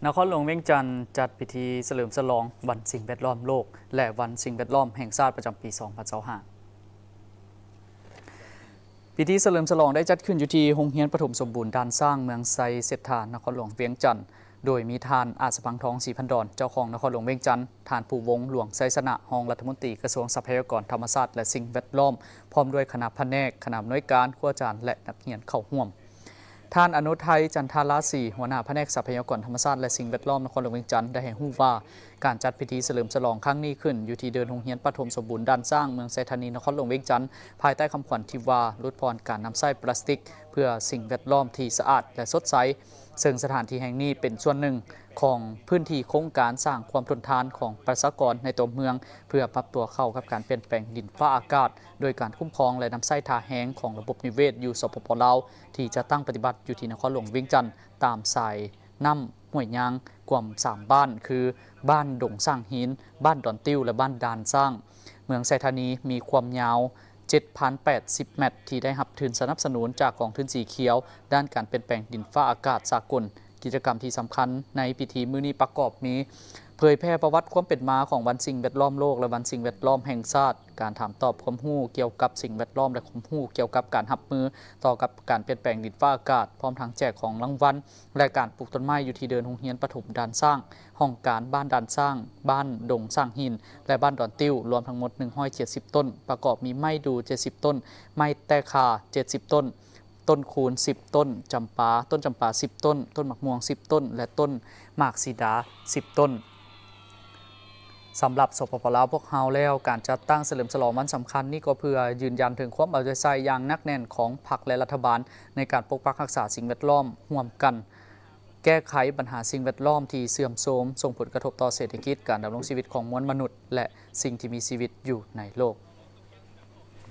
นครหลวงเวียงจันทร์จัดพิธีเฉลิมฉลองวันสิ่งแวดล้อมโลกและวันสิ่งแวดล้อมแห่งชาติประจำปี 2025 พิธีเฉลิมฉลองได้จัดขึ้นอยู่ที่โรงเรียนประถมสมบูรณ์ด่านสร้างเมืองไซเสถานครหลวงเวียงจันทร์โดยมีทานอาสพังทองศรีพันดอนเจ้าของนครหลวงเวียงจันทร์ทานผู้วงหลวงไซสนะรองรัฐมนตรีกระทรวงทรัพยากรธรรมชาติและสิ่งแวดล้อมพร้อมด้วยคณะแผนกคณะอำนวยการครูอาจารย์และนักเรียนเข้าร่วมท่านอนุทัยจันทาราศีหัวหน้าแผนกทรัพยากรธรรมชาติและสิ่งแวดล้อมนครหลวงเวียงจันทร์ได้ให้รู้ว่าการจัดพิธีเฉลิมฉลองครั้งนี้ขึ้นอยู่ที่เดินโรงเรียนประถมสมบูรณ์ด่านสร้างเมืองไซธานีนครหลวงเวียงจันทร์ภายใต้คำขวัญที่ว่าลดพรการนำไส้พลาสติกเพื่อสิ่งแวดล้อมที่สะอาดและสดใสซึ่งสถานที่แห่งนี้เป็นส่วนหนึ่งของพื้นที่โครงการสร้างความทนทานของประชากรในตัวเมืองเพื่อปรับตัวเข้ากับการเปลี่ยนแปลงดินฟ้าอากาศโดยการคุ้มครองและนำไส้ทาแห้งของระบบนิเวศอยู่สปป.ลาวที่จะตั้งปฏิบัติอยู่ที่นครหลวงเวียงจันทร์ตามสายน้ำห้วยยางกว่า3บ้านคือบ้านดงสร้างหินบ้านดอนติ้วและบ้านดานสร้างเมืองไซธานีมีความยาว7,080 เมตรที่ได้รับทุนสนับสนุนจากกองทุนสีเขียวด้านการเปลี่ยนแปลงดินฟ้าอากาศสากลกิจกรรมที่สำคัญในพิธีมื้อนี้ประกอบมีเผยแพร่ประวัติความเป็นมาของวันสิ่งแวดล้อมโลกและวันสิ่งแวดล้อมแห่งชาติการถามตอบความรู้เกี่ยวกับสิ่งแวดล้อมและความรู้เกี่ยวกับการรับมือต่อกับการเปลี่ยนแปลงดินฟ้าอากาศพร้อมทั้งแจกของรางวัลและการปลูกต้นไม้อยู่ที่เดินโรงเรียนประถมด่านสร้างห้องการบ้านด่านสร้างบ้านดงสร้างหินและบ้านดอนติ้วรวมทั้งหมด170ต้นประกอบมีไม้ดู70ต้นไม้แตคา70ต้นต้นคูณ10ต้นจำปาต้นจำปา10ต้นต้นหมากม่วง10ต้นและต้นหมากสีดา10ต้นสำหรับสปป.ลาวพวกเฮาแล้วการจัดตั้งเฉลิมฉลองวันสำคัญนี่ก็เพื่อยืนยันถึงความเอาใจใส่อย่างนักแน่นของพรรคและรัฐบาลในการปกปักรักษาสิ่งแวดล้อมร่วมกันแก้ไขปัญหาสิ่งแวดล้อมที่เสื่อมโทรมส่งผลกระทบต่อเศรษฐกิจการดำรงชีวิตของมวลมนุษย์และสิ่งที่มีชีวิตอยู่ในโลก